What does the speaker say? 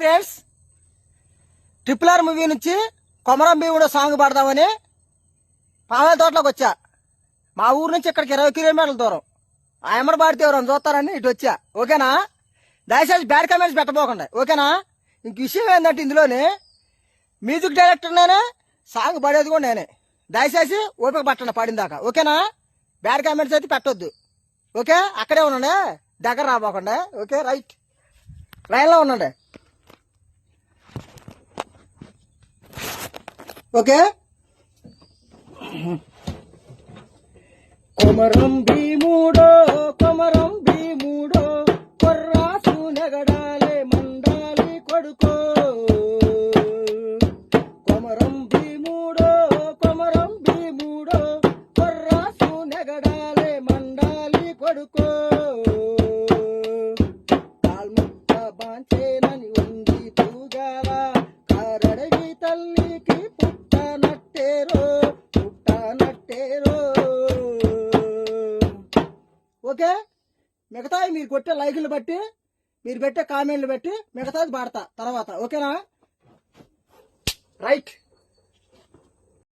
Friends, RRR movie నుంచి కొమరం భీముడు song పాడదామని Pamala తోటలోకి వచ్చా. మా ఊరు నుంచి ఇక్కడికి 20 కిలోమీటర్ల దూరం. ఆ ఎమ్మడి పాడితే ఎవరు చూస్తారని ఇటు వచ్చా. ఓకేనా? దయచేసి బ్యాడ్ కామెంట్స్ పెట్టబోకండి. ఓకేనా? ఇంక విషయం ఏంటంటే ఇందులోనే మ్యూజిక్ డైరెక్టర్ నేనే, సాంగ్ పాడేది కూడా నేనే. దయచేసి ఓపిక పట్టండి పాడిందాకా. ఓకేనా? బ్యాడ్ కామెంట్స్ అయితే పెట్టొద్దు. ఓకే, అక్కడే ఉండండి, దగ్గర రాబోకండి. ఓకే, రైట్, లైన్లో ఉండండి. ఓకే. కొమరం భీముడో కొమరం భీముడో కొర్రాసు నెగడాలే మండాలి కొడుకో. కొమరం భీముడో కొమరం భీముడో కొర్రాసు నెగడాలే మండాలి కొడుకో. కాల్ముక్క బాంచేనని ఉంది తూగావా కారడవి తల్లికి పుట్టనట్టేరో పుట్టనట్టేరో. ఓకే, మిగతాయి మీరు కొట్టే లైకులు బట్టి, మీరు పెట్టే కామెంట్లు బట్టి మిగతాది పాడతా తర్వాత. ఓకేనా? రైట్.